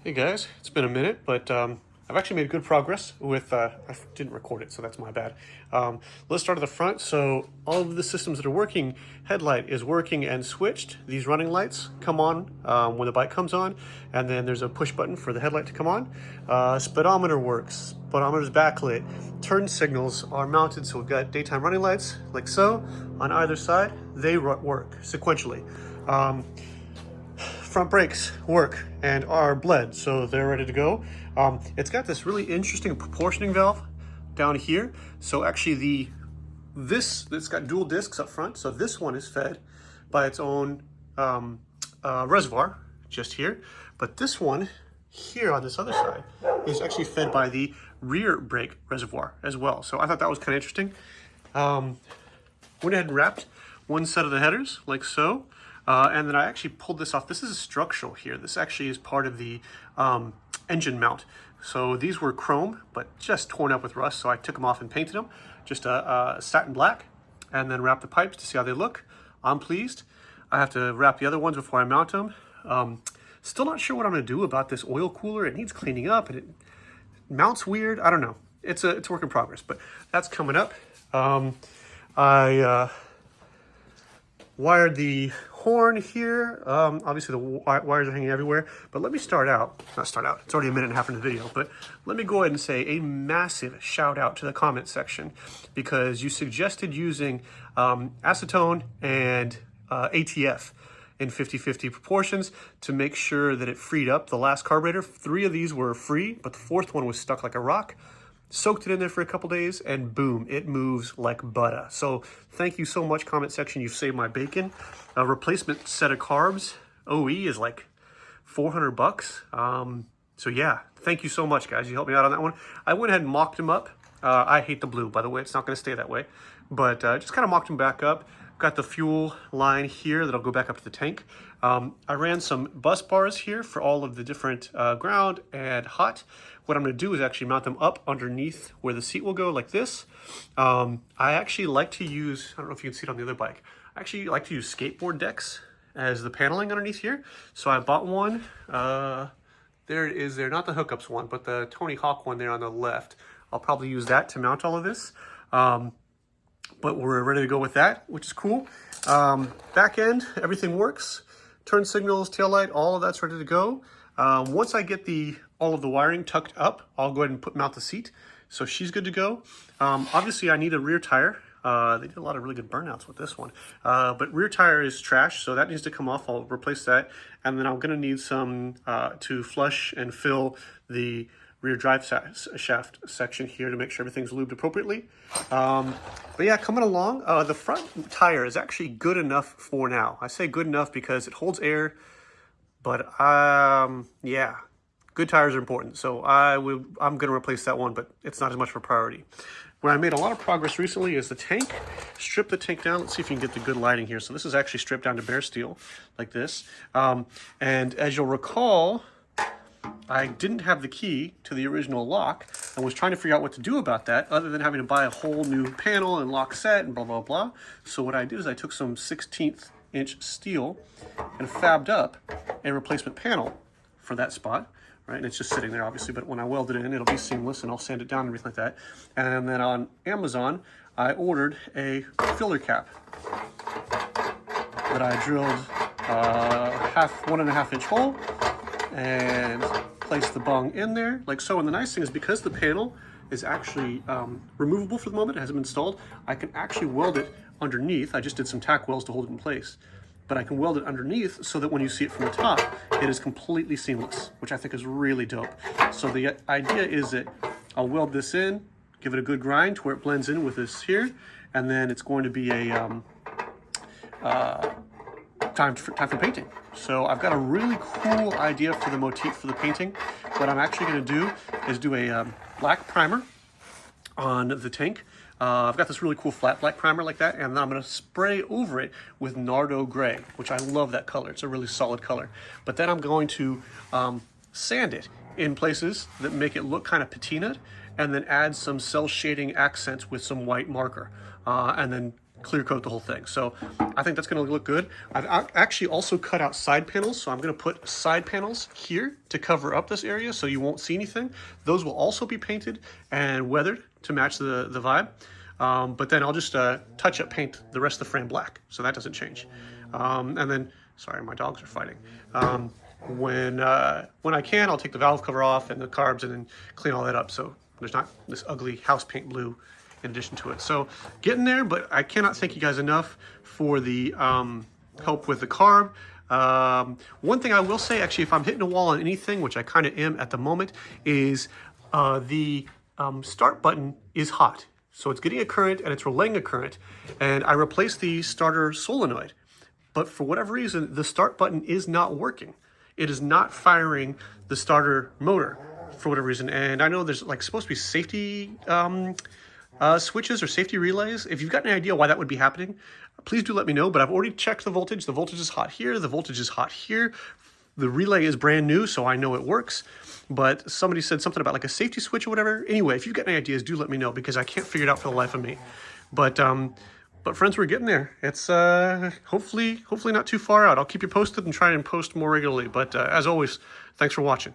Hey guys, it's been a minute, but I've actually made good progress with, I didn't record it, so that's my bad. Let's start at the front. So all of the systems that are working, headlight is working and switched. These running lights come on when the bike comes on, and then there's a push button for the headlight to come on. Speedometer works, speedometer's backlit. Turn signals are mounted, so we've got daytime running lights, like so, on either side. They work sequentially. Front brakes work and are bled, so they're ready to go. It's got this really interesting proportioning valve down here. So actually it's got dual discs up front. So this one is fed by its own reservoir just here. But this one here on this other side is actually fed by the rear brake reservoir as well. So I thought that was kind of interesting. Went ahead and wrapped one set of the headers like so. And then I actually pulled this off. This is a structural here. This actually is part of the engine mount. So these were chrome, but just torn up with rust. So I took them off and painted them, just a satin black, and then wrapped the pipes to see how they look. I'm pleased. I have to wrap the other ones before I mount them. Still not sure what I'm gonna do about this oil cooler. It needs cleaning up and it mounts weird. I don't know. It's a work in progress, but that's coming up. I wired the horn here. Obviously the wires are hanging everywhere, but let me not start out, it's already a minute and a half in the video, but let me go ahead and say a massive shout out to the comment section, because you suggested using acetone and ATF in 50-50 proportions to make sure that it freed up the last carburetor. 3 of these were free, but the 4th one was stuck like a rock. Soaked it in there for a couple days, and boom, it moves like butter. So thank you so much, comment section. You've saved my bacon. A replacement set of carbs, OE, is like $400. So yeah, thank you so much, guys. You helped me out on that one. I went ahead and mocked them up. I hate the blue, by the way. It's not going to stay that way. But just kind of mocked them back up. Got the fuel line here that'll go back up to the tank. I ran some bus bars here for all of the different ground and hot. What I'm going to do is actually mount them up underneath where the seat will go, like this. I actually like to use, I don't know if you can see it on the other bike, I actually like to use skateboard decks as the paneling underneath here. So I bought one. There it is there, not the hookups one, but the Tony Hawk one there on the left. I'll probably use that to mount all of this. But we're ready to go with that, which is cool. Back end, everything works. Turn signals, tail light, all of that's ready to go. Once I get all of the wiring tucked up, I'll go ahead and mount the seat. So she's good to go. Obviously, I need a rear tire. They did a lot of really good burnouts with this one. But rear tire is trash, so that needs to come off. I'll replace that. And then I'm going to need some to flush and fill the rear drive shaft section here to make sure everything's lubed appropriately. But yeah, coming along. The front tire is actually good enough for now. I say good enough because it holds air, but yeah, good tires are important. So I'm going to replace that one, but it's not as much of a priority. Where I made a lot of progress recently is the tank. Strip the tank down. Let's see if you can get the good lighting here. So this is actually stripped down to bare steel, like this. And as you'll recall, I didn't have the key to the original lock and was trying to figure out what to do about that other than having to buy a whole new panel and lock set and blah, blah, blah. So what I did is I took some 1/16 inch steel and fabbed up a replacement panel for that spot, right? And it's just sitting there, obviously, but when I weld it in, it'll be seamless and I'll sand it down and everything like that. And then on Amazon, I ordered a filler cap that I drilled 1.5 inch hole and place the bung in there like so. And the nice thing is, because the panel is actually removable for the moment, it hasn't been installed, I can actually weld it underneath. I just did some tack welds to hold it in place, but I can weld it underneath so that when you see it from the top, it is completely seamless, which I think is really dope. So the idea is that I'll weld this in, give it a good grind to where it blends in with this here, and then it's going to be a time for painting. So I've got a really cool idea for the motif for the painting. What I'm actually going to do is do a black primer on the tank. I've got this really cool flat black primer like that, and then I'm going to spray over it with Nardo Gray, which I love that color. It's a really solid color. But then I'm going to sand it in places that make it look kind of patinaed, and then add some cell shading accents with some white marker. And then clear coat the whole thing. So I think that's going to look good. I've actually also cut out side panels, so I'm going to put side panels here to cover up this area so you won't see anything. Those will also be painted and weathered to match the vibe. But then I'll just touch up paint the rest of the frame black, so that doesn't change. And then, sorry, my dogs are fighting. When I can, I'll take the valve cover off and the carbs and then clean all that up so there's not this ugly house paint blue in addition to it. So getting there, but I cannot thank you guys enough for the help with the carb. One thing I will say, actually, if I'm hitting a wall on anything, which I kind of am at the moment, is the start button is hot. So it's getting a current and it's relaying a current. And I replaced the starter solenoid. But for whatever reason, the start button is not working. It is not firing the starter motor for whatever reason. And I know there's like supposed to be safety switches or safety relays. If you've got any idea why that would be happening, please do let me know. But I've already checked the voltage. The voltage is hot here. The voltage is hot here. The relay is brand new, so I know it works. But somebody said something about like a safety switch or whatever. Anyway, if you've got any ideas, do let me know because I can't figure it out for the life of me. But friends, we're getting there. It's hopefully not too far out. I'll keep you posted and try and post more regularly. But as always, thanks for watching.